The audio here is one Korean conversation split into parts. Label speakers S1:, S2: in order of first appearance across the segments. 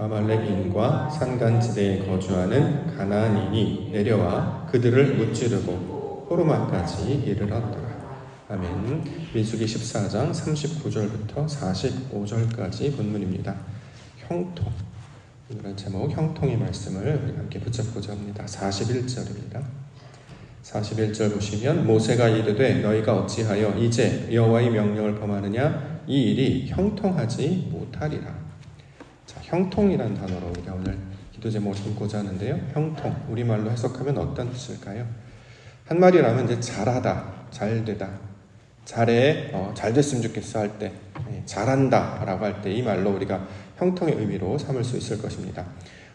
S1: 아말렉인과 산간지대에 거주하는 가나안인이 내려와 그들을 무찌르고 호르마까지 이르렀더라. 아멘. 민수기 14장 39절부터 45절까지 본문입니다. 형통. 오늘은 제목 형통의 말씀을 우리 함께 붙잡고자 합니다. 41절입니다. 41절 보시면 모세가 이르되 너희가 어찌하여 이제 여호와의 명령을 범하느냐 이 일이 형통하지 못하리라. 자, 형통이란 단어로 우리가 오늘 기도 제목을 담고자 하는데요. 형통, 우리말로 해석하면 어떤 뜻일까요? 한마디로 이제 잘하다, 잘되다, 잘해, 잘 됐으면 좋겠어 할 때, 잘한다 라고 할 때 이 말로 우리가 형통의 의미로 삼을 수 있을 것입니다.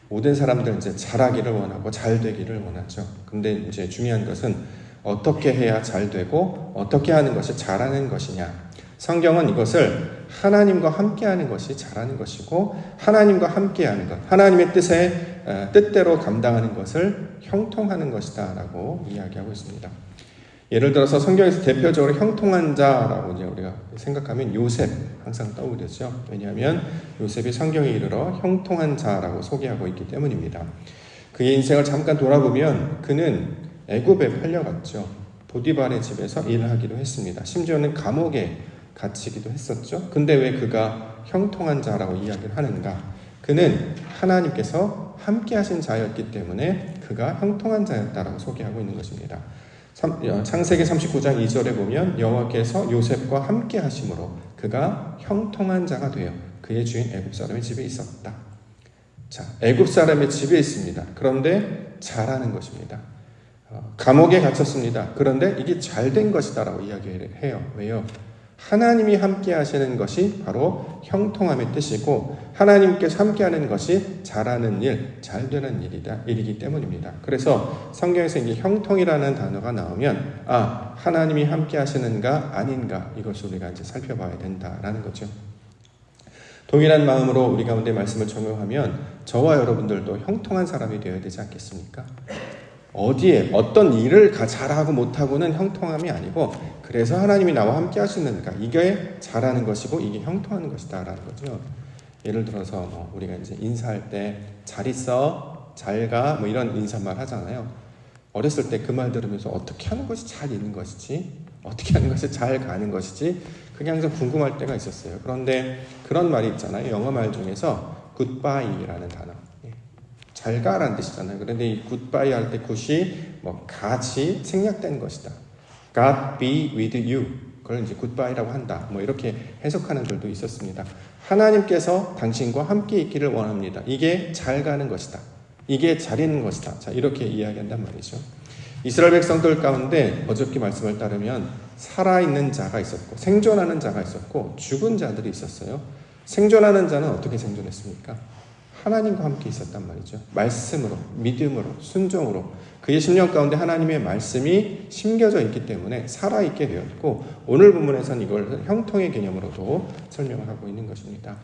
S1: 모든 사람들은 이제 잘하기를 원하고 잘 되기를 원하죠. 근데 이제 중요한 것은 어떻게 해야 잘 되고 어떻게 하는 것이 잘하는 것이냐. 성경은 이것을 하나님과 함께하는 것이 잘하는 것이고 하나님과 함께하는 것, 하나님의 뜻대로 감당하는 것을 형통하는 것이다 라고 이야기하고 있습니다. 예를 들어서 성경에서 대표적으로 형통한 자라고 이제 우리가 생각하면 요셉 항상 떠오르죠. 왜냐하면 요셉이 성경에 이르러 형통한 자라고 소개하고 있기 때문입니다. 그의 인생을 잠깐 돌아보면 그는 애굽에 팔려갔죠. 보디발의 집에서 일을 하기도 했습니다. 심지어는 감옥에 갇히기도 했었죠. 근데 왜 그가 형통한 자라고 이야기를 하는가? 그는 하나님께서 함께 하신 자였기 때문에 그가 형통한 자였다라고 소개하고 있는 것입니다. 창세기 39장 2절에 보면 여호와께서 요셉과 함께 하심으로 그가 형통한 자가 되어 그의 주인 애굽 사람의 집에 있었다. 자, 애굽 사람의 집에 있습니다. 그런데 잘하는 것입니다. 감옥에 갇혔습니다. 그런데 이게 잘된 것이다라고 이야기를 해요. 왜요? 하나님이 함께 하시는 것이 바로 형통함의 뜻이고 하나님께서 함께 하는 것이 잘하는 일, 잘 되는 일이기 때문입니다. 그래서 성경에서 이제 형통이라는 단어가 나오면 하나님이 함께 하시는가 아닌가 이것을 우리가 이제 살펴봐야 된다라는 거죠. 동일한 마음으로 우리 가운데 말씀을 적용하면 저와 여러분들도 형통한 사람이 되어야 되지 않겠습니까? 어디에 어떤 일을 잘하고 못하고는 형통함이 아니고 그래서 하나님이 나와 함께 하시는가 이게 잘하는 것이고 이게 형통한 것이다 라는 거죠. 예를 들어서 우리가 이제 인사할 때 잘 있어, 잘 가 이런 인사말 하잖아요. 어렸을 때 그 말 들으면서 어떻게 하는 것이 잘 있는 것이지 어떻게 하는 것이 잘 가는 것이지 그게 항상 궁금할 때가 있었어요. 그런데 그런 말이 있잖아요. 영어 말 중에서 goodbye라는 단어, 잘 가라는 뜻이잖아요. 그런데 이 굿바이 할 때 굿이 같이 생략된 것이다. God be with you. 그걸 이제 굿바이라고 한다. 이렇게 해석하는 글도 있었습니다. 하나님께서 당신과 함께 있기를 원합니다. 이게 잘 가는 것이다. 이게 잘 있는 것이다. 자, 이렇게 이야기한단 말이죠. 이스라엘 백성들 가운데 어저께 말씀을 따르면 살아있는 자가 있었고 생존하는 자가 있었고 죽은 자들이 있었어요. 생존하는 자는 어떻게 생존했습니까? 하나님과 함께 있었단 말이죠. 말씀으로, 믿음으로, 순종으로 그의 심령 가운데 하나님의 말씀이 심겨져 있기 때문에 살아있게 되었고 오늘 본문에서는 이걸 형통의 개념으로도 설명을 하고 있는 것입니다.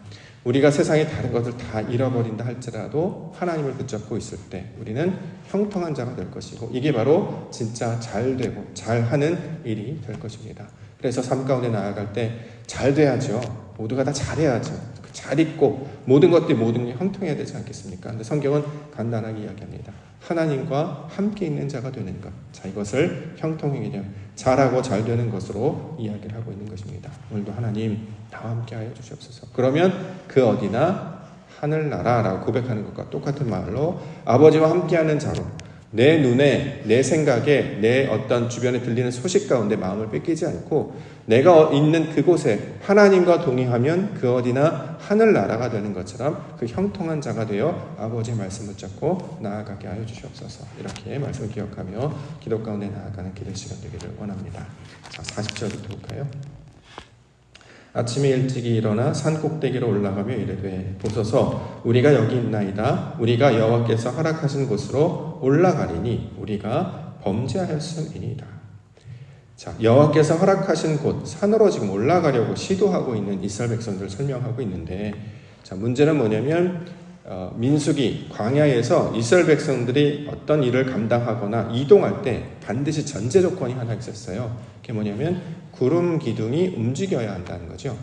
S1: 우리가 세상의 다른 것을 다 잃어버린다 할지라도 하나님을 붙잡고 있을 때 우리는 형통한 자가 될 것이고 이게 바로 진짜 잘되고 잘하는 일이 될 것입니다. 그래서 삶 가운데 나아갈 때 잘 돼야죠. 모두가 다 잘해야죠. 잘 있고 모든 것들이 모든 게 형통해야 되지 않겠습니까? 근데 성경은 간단하게 이야기합니다. 하나님과 함께 있는 자가 되는 것. 자, 이것을 형통의 개념, 잘하고 잘 되는 것으로 이야기를 하고 있는 것입니다. 오늘도 하나님 나와 함께 하여 주시옵소서. 그러면 그 어디나 하늘나라라고 고백하는 것과 똑같은 말로 아버지와 함께하는 자로 내 눈에, 내 생각에, 내 어떤 주변에 들리는 소식 가운데 마음을 뺏기지 않고 내가 있는 그곳에 하나님과 동행하면 그 어디나 하늘나라가 되는 것처럼 그 형통한 자가 되어 아버지의 말씀을 붙잡고 나아가게 하여 주시옵소서. 이렇게 말씀을 기억하며 기도 가운데 나아가는 기도 시간 되기를 원합니다. 자, 40절부터 볼까요? 아침에 일찍이 일어나 산 꼭대기로 올라가며 이르되 보소서 우리가 여기 있나이다. 우리가 여호와께서 허락하신 곳으로 올라가리니 우리가 범죄하였음이니이다. 자, 여호와께서 허락하신 곳 산으로 지금 올라가려고 시도하고 있는 이스라엘 백성들을 설명하고 있는데 자, 문제는 뭐냐면 민수기 광야에서 이스라엘 백성들이 어떤 일을 감당하거나 이동할 때 반드시 전제 조건이 하나 있었어요. 그게 뭐냐면 구름 기둥이 움직여야 한다는 거죠.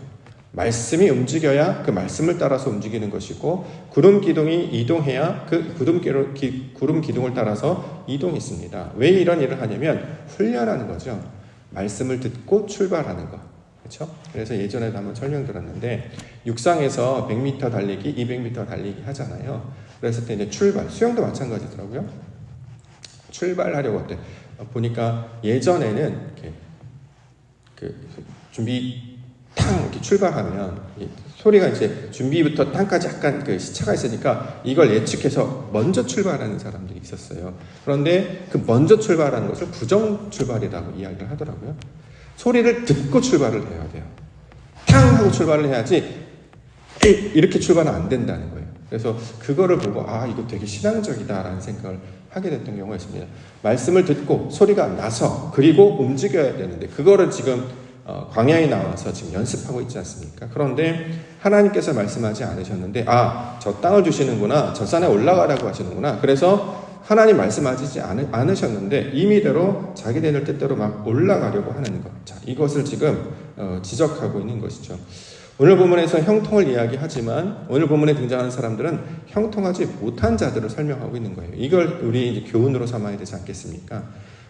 S1: 말씀이 움직여야 그 말씀을 따라서 움직이는 것이고 구름 기둥이 이동해야 그 구름 기둥을 따라서 이동했습니다. 왜 이런 일을 하냐면 훈련하는 거죠. 말씀을 듣고 출발하는 거. 그렇죠? 그래서 예전에도 한번 설명드렸는데 육상에서 100m 달리기, 200m 달리기 하잖아요. 그랬을 때 이제 출발, 수영도 마찬가지더라고요. 출발하려고 할 때 보니까 예전에는 이렇게 그 준비 탕 이렇게 출발하면 소리가 이제 준비부터 탕까지 약간 그 시차가 있으니까 이걸 예측해서 먼저 출발하는 사람들이 있었어요. 그런데 그 먼저 출발하는 것을 부정 출발이라고 이야기를 하더라고요. 소리를 듣고 출발을 해야 돼요. 탕 하고 출발을 해야지 이렇게 출발은 안 된다는 거예요. 그래서 그거를 보고 이거 되게 신앙적이다라는 생각을 하게 됐던 경우가 있습니다. 말씀을 듣고 소리가 나서 그리고 움직여야 되는데 그거를 지금 광야에 나와서 지금 연습하고 있지 않습니까? 그런데 하나님께서 말씀하지 않으셨는데 저 땅을 주시는구나, 저 산에 올라가라고 하시는구나. 그래서 하나님 말씀하시지 않으셨는데 임의대로 자기들 뜻대로 막 올라가려고 하는 것. 자, 이것을 지금 지적하고 있는 것이죠. 오늘 본문에서 형통을 이야기하지만 오늘 본문에 등장하는 사람들은 형통하지 못한 자들을 설명하고 있는 거예요. 이걸 우리 이제 교훈으로 삼아야 되지 않겠습니까?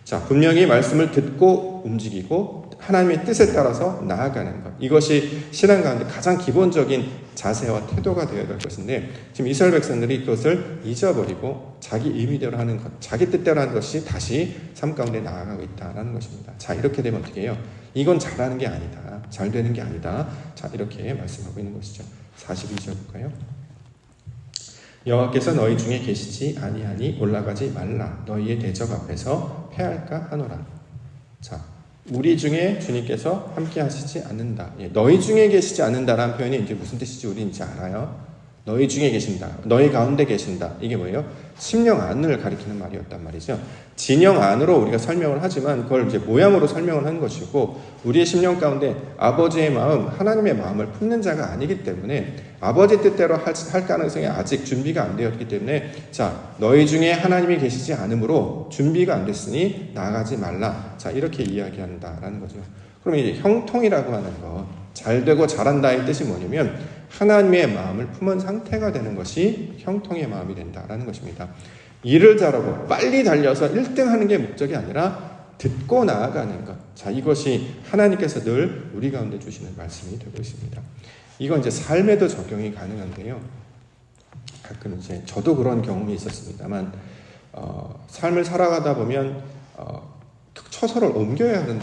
S1: 자, 분명히 말씀을 듣고 움직이고 하나님의 뜻에 따라서 나아가는 것. 이것이 신앙 가운데 가장 기본적인 자세와 태도가 되어야 될 것인데 지금 이스라엘 백성들이 그것을 잊어버리고 자기 의미대로 하는 것, 자기 뜻대로 하는 것이 다시 삶 가운데 나아가고 있다는 것입니다. 자, 이렇게 되면 어떻게 해요? 이건 잘하는 게 아니다. 잘 되는 게 아니다. 자, 이렇게 말씀하고 있는 것이죠. 42절 볼까요? 여호와께서 너희 중에 계시지 아니하니 올라가지 말라. 너희의 대적 앞에서 패할까 하노라. 자, 우리 중에 주님께서 함께 하시지 않는다. 너희 중에 계시지 않는다라는 표현이 이제 무슨 뜻인지 우리 이제 알아요. 너희 중에 계신다. 너희 가운데 계신다. 이게 뭐예요? 심령 안을 가리키는 말이었단 말이죠. 진영 안으로 우리가 설명을 하지만 그걸 이제 모양으로 설명을 하는 것이고 우리의 심령 가운데 아버지의 마음, 하나님의 마음을 품는 자가 아니기 때문에 아버지 뜻대로 할 가능성이 아직 준비가 안 되었기 때문에 자, 너희 중에 하나님이 계시지 않으므로 준비가 안 됐으니 나아가지 말라. 자, 이렇게 이야기한다라는 거죠. 그럼 이제 형통이라고 하는 것, 잘 되고 잘한다의 뜻이 뭐냐면 하나님의 마음을 품은 상태가 되는 것이 형통의 마음이 된다라는 것입니다. 일을 잘하고 빨리 달려서 1등 하는 게 목적이 아니라 듣고 나아가는 것. 자, 이것이 하나님께서 늘 우리 가운데 주시는 말씀이 되고 있습니다. 이건 이제 삶에도 적용이 가능한데요. 가끔 이제 저도 그런 경험이 있었습니다만, 삶을 살아가다 보면, 처소를 옮겨야 하는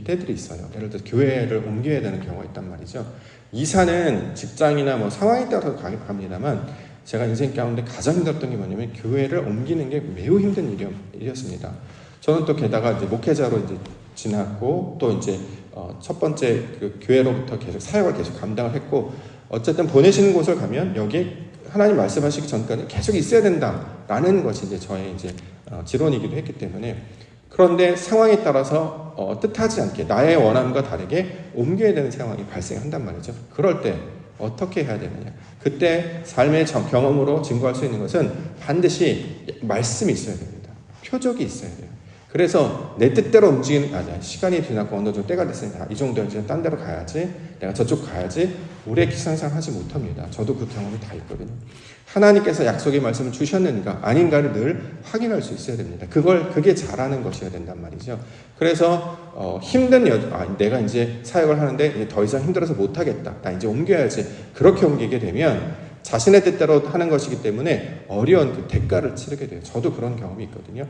S1: 때들이 있어요. 예를 들어 교회를 옮겨야 되는 경우가 있단 말이죠. 이사는 직장이나 뭐 상황에 따라서 갑니다만 제가 인생 가운데 가장 힘들었던 게 뭐냐면 교회를 옮기는 게 매우 힘든 일이었습니다. 저는 또 게다가 이제 목회자로 이제 지났고 또 이제 첫 번째 그 교회로부터 계속 사역을 계속 감당을 했고 어쨌든 보내시는 곳을 가면 여기 하나님 말씀하시기 전까지 계속 있어야 된다라는 것이 이제 저의 이제 지론이기도 했기 때문에 그런데 상황에 따라서 뜻하지 않게 나의 원함과 다르게 옮겨야 되는 상황이 발생한단 말이죠. 그럴 때 어떻게 해야 되느냐. 그때 삶의 경험으로 증거할 수 있는 것은 반드시 말씀이 있어야 됩니다. 표적이 있어야 돼요. 그래서 내 뜻대로 움직이는 시간이 지났고 어느 정도 때가 됐으니까 이 정도 이제 딴 데로 가야지, 내가 저쪽 가야지 오래 기상상하지 못합니다. 저도 그 경험이 다 있거든요. 하나님께서 약속의 말씀을 주셨는가 아닌가를 늘 확인할 수 있어야 됩니다. 그게 잘하는 것이어야 된단 말이죠. 그래서 힘든 내가 이제 사역을 하는데 더 이상 힘들어서 못하겠다. 나 이제 옮겨야지. 그렇게 옮기게 되면 자신의 뜻대로 하는 것이기 때문에 어려운 그 대가를 치르게 돼요. 저도 그런 경험이 있거든요.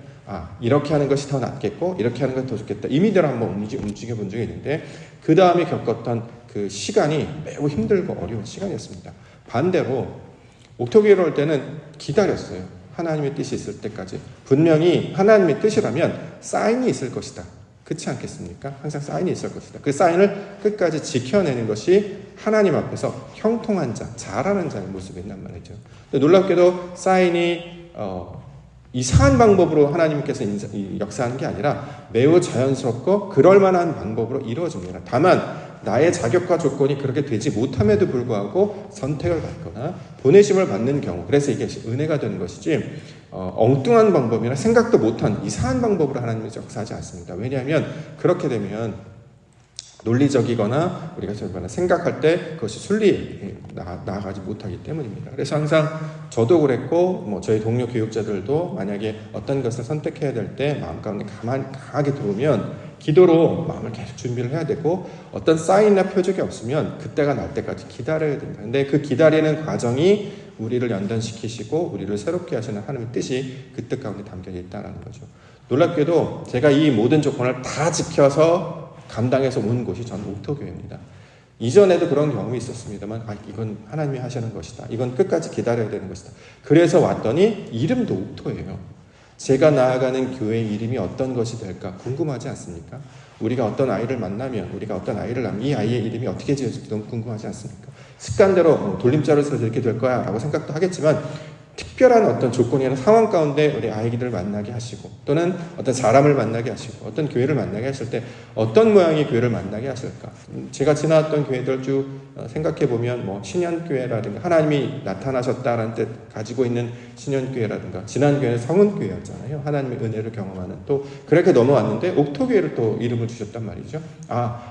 S1: 이렇게 하는 것이 더 낫겠고 이렇게 하는 것이 더 좋겠다. 이미대로 한번 움직여 본 적이 있는데 그 다음에 겪었던 그 시간이 매우 힘들고 어려운 시간이었습니다. 반대로 옥토교회로 올 때는 기다렸어요. 하나님의 뜻이 있을 때까지. 분명히 하나님의 뜻이라면 사인이 있을 것이다. 그렇지 않겠습니까? 항상 사인이 있을 것이다. 그 사인을 끝까지 지켜내는 것이 하나님 앞에서 형통한 자, 잘하는 자의 모습이란 말이죠. 놀랍게도 사인이 이상한 방법으로 하나님께서 역사하는 게 아니라 매우 자연스럽고 그럴 만한 방법으로 이루어집니다. 다만 나의 자격과 조건이 그렇게 되지 못함에도 불구하고 선택을 받거나 보내심을 받는 경우, 그래서 이게 은혜가 되는 것이지 엉뚱한 방법이나 생각도 못한 이상한 방법으로 하나님이 역사하지 않습니다. 왜냐하면 그렇게 되면 논리적이거나 우리가 생각할 때 그것이 순리에 나아가지 못하기 때문입니다. 그래서 항상 저도 그랬고 저희 동료 교육자들도 만약에 어떤 것을 선택해야 될 때 마음 가운데 강하게 들어오면 기도로 마음을 계속 준비를 해야 되고 어떤 사인이나 표적이 없으면 그때가 날 때까지 기다려야 된다. 근데 그 기다리는 과정이 우리를 연단시키시고 우리를 새롭게 하시는 하나님의 뜻이 그 뜻 가운데 담겨 있다는 거죠. 놀랍게도 제가 이 모든 조건을 다 지켜서 감당해서 온 곳이 전 옥토교회입니다. 이전에도 그런 경험이 있었습니다만 이건 하나님이 하시는 것이다. 이건 끝까지 기다려야 되는 것이다. 그래서 왔더니 이름도 옥토예요. 제가 나아가는 교회의 이름이 어떤 것이 될까 궁금하지 않습니까? 우리가 어떤 아이를 만나면 우리가 어떤 아이를 낳으면 이 아이의 이름이 어떻게 지어질지 너무 궁금하지 않습니까? 습관대로 돌림자로 써서 이렇게 될 거야 라고 생각도 하겠지만 특별한 어떤 조건이나 상황 가운데 우리 아이들을 만나게 하시고 또는 어떤 사람을 만나게 하시고 어떤 교회를 만나게 하실 때 어떤 모양의 교회를 만나게 하실까? 제가 지나왔던 교회들 쭉 생각해보면 신현교회라든가 하나님이 나타나셨다라는 뜻 가지고 있는 신현교회라든가 지난 교회는 성은교회였잖아요. 하나님의 은혜를 경험하는 또 그렇게 넘어왔는데 옥토교회를 또 이름을 주셨단 말이죠.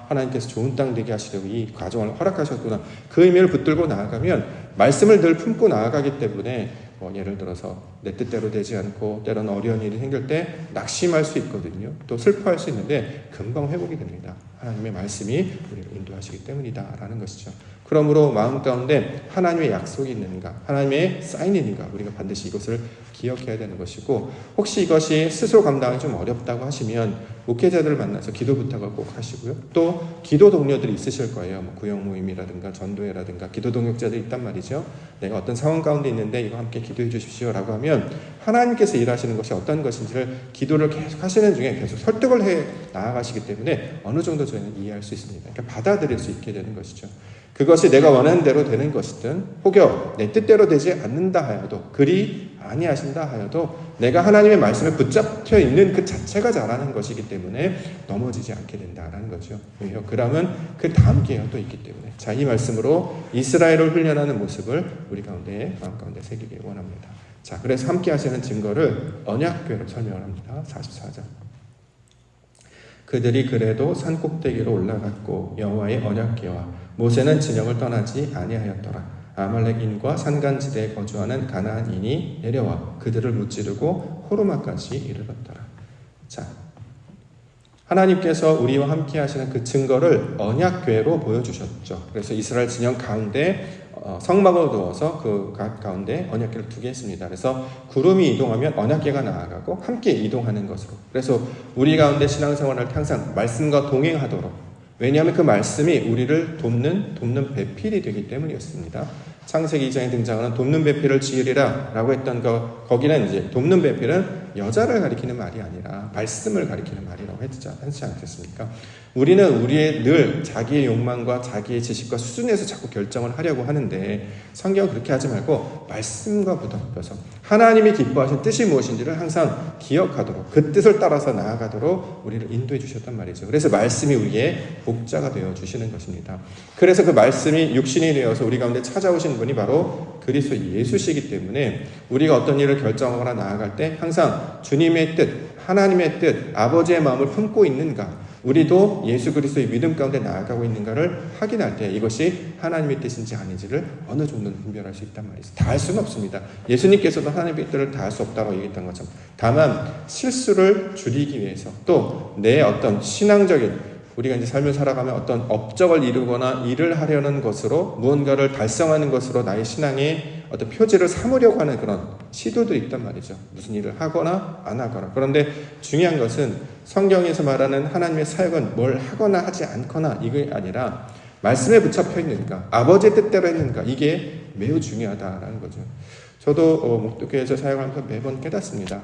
S1: 하나님께서 좋은 땅 되게 하시려고 이 과정을 허락하셨구나. 그 의미를 붙들고 나아가면 말씀을 늘 품고 나아가기 때문에 예를 들어서 내 뜻대로 되지 않고 때로는 어려운 일이 생길 때 낙심할 수 있거든요. 또 슬퍼할 수 있는데 금방 회복이 됩니다. 하나님의 말씀이 우리를 인도하시기 때문이다 라는 것이죠. 그러므로 마음 가운데 하나님의 약속이 있는가, 하나님의 사인이 있는가 우리가 반드시 이것을 기억해야 되는 것이고 혹시 이것이 스스로 감당이 좀 어렵다고 하시면 목회자들을 만나서 기도 부탁을 꼭 하시고요. 또 기도 동료들이 있으실 거예요. 구역 모임이라든가 전도회라든가 기도 동역자들이 있단 말이죠. 내가 어떤 상황 가운데 있는데 이거 함께 기도해 주십시오 라고 하면 하나님께서 일하시는 것이 어떤 것인지를 기도를 계속 하시는 중에 계속 설득을 해 나아가시기 때문에 어느 정도 저희는 이해할 수 있습니다. 그러니까 받아들일 수 있게 되는 것이죠. 그것이 내가 원하는 대로 되는 것이든 혹여 내 뜻대로 되지 않는다 하여도 그리 아니하신다 하여도 내가 하나님의 말씀에 붙잡혀 있는 그 자체가 잘하는 것이기 때문에 넘어지지 않게 된다라는 거죠. 왜요? 그러면 그 다음 기회가 또 있기 때문에 자, 이 말씀으로 이스라엘을 훈련하는 모습을 우리 가운데 마음 가운데 새기길 원합니다. 자, 그래서 함께 하시는 증거를 언약궤로 설명을 합니다. 44장. 그들이 그래도 산 꼭대기로 올라갔고 여호와의 언약궤와 모세는 진영을 떠나지 아니하였더라. 아말렉인과 산간지대에 거주하는 가나안인이 내려와 그들을 무찌르고 호르마까지 이르렀더라. 자, 하나님께서 우리와 함께 하시는 그 증거를 언약궤로 보여주셨죠. 그래서 이스라엘 진영 가운데 성막을 두어서 그 가운데 언약궤를 두게 했습니다. 그래서 구름이 이동하면 언약궤가 나아가고 함께 이동하는 것으로. 그래서 우리 가운데 신앙생활을 할 때 항상 말씀과 동행하도록. 왜냐하면 그 말씀이 우리를 돕는 배필이 되기 때문이었습니다. 창세기 2장에 등장하는 돕는 배필을 지으리라 라고 했던 거기는 이제 돕는 배필은 여자를 가리키는 말이 아니라 말씀을 가리키는 말이라고 했지 않겠습니까? 우리는 우리의 늘 자기의 욕망과 자기의 지식과 수준에서 자꾸 결정을 하려고 하는데 성경은 그렇게 하지 말고 말씀과 붙잡혀서 하나님이 기뻐하신 뜻이 무엇인지를 항상 기억하도록 그 뜻을 따라서 나아가도록 우리를 인도해 주셨단 말이죠. 그래서 말씀이 우리의 복자가 되어 주시는 것입니다. 그래서 그 말씀이 육신이 되어서 우리 가운데 찾아오신 분이 바로 그리스도 예수시기 때문에 우리가 어떤 일을 결정하거나 나아갈 때 항상 주님의 뜻, 하나님의 뜻, 아버지의 마음을 품고 있는가, 우리도 예수 그리스도의 믿음 가운데 나아가고 있는가를 확인할 때 이것이 하나님의 뜻인지 아닌지를 어느 정도는 분별할 수 있단 말이죠. 다 할 수는 없습니다. 예수님께서도 하나님의 뜻을 다 할 수 없다고 얘기했던 것처럼 다만 실수를 줄이기 위해서 또 내 어떤 신앙적인 우리가 이제 삶을 살아가면 어떤 업적을 이루거나 일을 하려는 것으로 무언가를 달성하는 것으로 나의 신앙의 어떤 표지를 삼으려고 하는 그런 시도들이 있단 말이죠. 무슨 일을 하거나 안 하거나. 그런데 중요한 것은 성경에서 말하는 하나님의 사역은 뭘 하거나 하지 않거나 이게 아니라 말씀에 붙잡혀 있는가, 아버지의 뜻대로 했는가, 이게 매우 중요하다라는 거죠. 저도 목도교회에서 사역하면서 매번 깨닫습니다.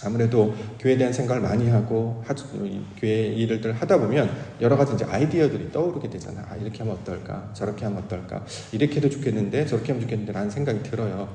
S1: 아무래도 교회에 대한 생각을 많이 하고 교회 일을 하다 보면 여러 가지 이제 아이디어들이 떠오르게 되잖아. 이렇게 하면 어떨까? 저렇게 하면 어떨까? 이렇게 해도 좋겠는데 저렇게 하면 좋겠는데 라는 생각이 들어요.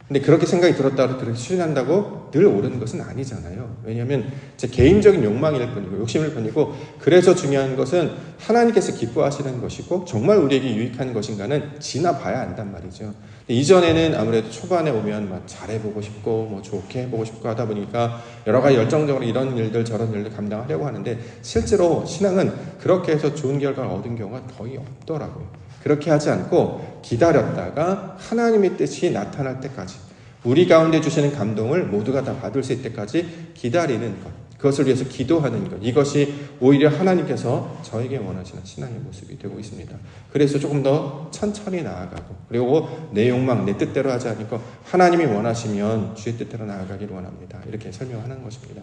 S1: 근데 그렇게 생각이 들었다고 그렇게 수준한다고 늘 옳은 것은 아니잖아요. 왜냐하면 제 개인적인 욕망일 뿐이고 욕심일 뿐이고, 그래서 중요한 것은 하나님께서 기뻐하시는 것이고 정말 우리에게 유익한 것인가는 지나봐야 안단 말이죠. 이전에는 아무래도 초반에 오면 막 잘해보고 싶고 뭐 좋게 해보고 싶고 하다 보니까 여러 가지 열정적으로 이런 일들 저런 일들 감당하려고 하는데, 실제로 신앙은 그렇게 해서 좋은 결과를 얻은 경우가 거의 없더라고요. 그렇게 하지 않고 기다렸다가 하나님의 뜻이 나타날 때까지, 우리 가운데 주시는 감동을 모두가 다 받을 수 있을 때까지 기다리는 것, 그것을 위해서 기도하는 것, 이것이 오히려 하나님께서 저에게 원하시는 신앙의 모습이 되고 있습니다. 그래서 조금 더 천천히 나아가고, 그리고 내 욕망, 내 뜻대로 하지 않고 하나님이 원하시면 주의 뜻대로 나아가기를 원합니다. 이렇게 설명하는 것입니다.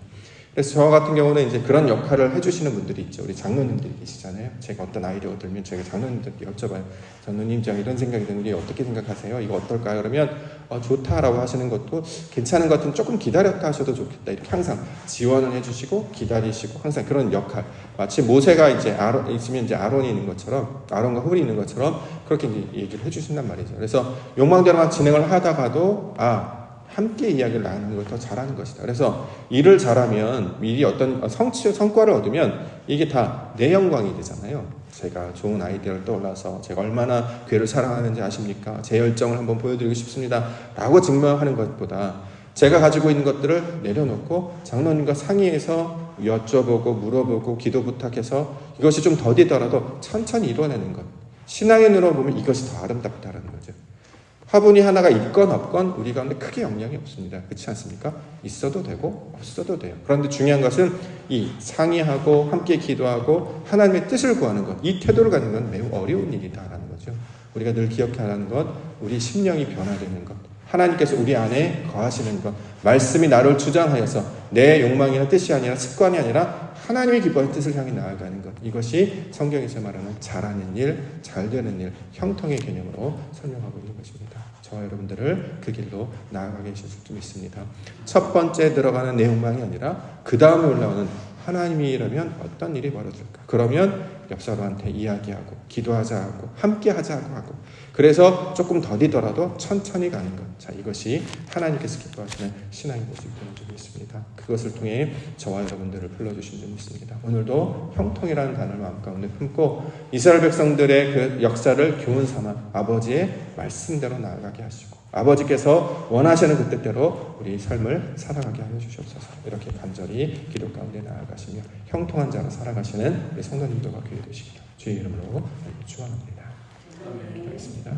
S1: 그래서 저 같은 경우는 이제 그런 역할을 해주시는 분들이 있죠. 우리 장로님들이 계시잖아요. 제가 어떤 아이디어가 들면 제가 장로님들께 여쭤봐요. 장로님, 제가 이런 생각이 드는데 어떻게 생각하세요? 이거 어떨까요? 그러면 좋다라고 하시는 것도 괜찮은 것 같으면 조금 기다렸다 하셔도 좋겠다. 이렇게 항상 지원을 해주시고 기다리시고, 항상 그런 역할. 마치 모세가 이제 있으면 이제 아론이 있는 것처럼, 아론과 훌이 있는 것처럼 그렇게 이제 얘기를 해주신단 말이죠. 그래서 욕망대로만 진행을 하다가도 함께 이야기를 나누는 걸 더 잘하는 것이다. 그래서 일을 잘하면, 일이 어떤 성과를 얻으면 이게 다 내 영광이 되잖아요. 제가 좋은 아이디어를 떠올라서 제가 얼마나 교회를 사랑하는지 아십니까? 제 열정을 한번 보여드리고 싶습니다 라고 증명하는 것보다, 제가 가지고 있는 것들을 내려놓고 장로님과 상의해서 여쭤보고 물어보고 기도 부탁해서 이것이 좀 더디더라도 천천히 이뤄내는 것, 신앙의 눈으로 보면 이것이 더 아름답다라는 거죠. 화분이 하나가 있건 없건 우리 가운데 크게 영향이 없습니다. 그렇지 않습니까? 있어도 되고 없어도 돼요. 그런데 중요한 것은 이 상의하고 함께 기도하고 하나님의 뜻을 구하는 것, 이 태도를 갖는 건 매우 어려운 일이다라는 거죠. 우리가 늘 기억해야 하는 것, 우리 심령이 변화되는 것, 하나님께서 우리 안에 거하시는 것, 말씀이 나를 주장하여서 내 욕망이나 뜻이 아니라 습관이 아니라 하나님의 기뻐하는 뜻을 향해 나아가는 것, 이것이 성경에서 말하는 잘하는 일, 잘 되는 일, 형통의 개념으로 설명하고 있는 것입니다. 저와 여러분들을 그 길로 나아가게 하실 수 있습니다. 첫 번째 들어가는 내 욕망이 아니라 그 다음에 올라오는 하나님이라면 어떤 일이 벌어질까? 그러면 옆사람한테 이야기하고 기도하자 하고 함께 하자 하고, 그래서 조금 더디더라도 천천히 가는 것. 자, 이것이 하나님께서 기뻐하시는 신앙의 모습이 되는 적이 있습니다. 그것을 통해 저와 여러분들을 불러주신 적이 있습니다. 오늘도 형통이라는 단어를 마음 가운데 품고 이스라엘 백성들의 그 역사를 교훈 삼아 아버지의 말씀대로 나아가게 하시고, 아버지께서 원하시는 그 뜻대로 우리 삶을 살아가게 하여 주시옵소서. 이렇게 간절히 기도 가운데 나아가시며 형통한 자로 살아가시는 우리 성도님들과 교회 되시기를 주의 이름으로 축원합니다. 기도하겠습니다.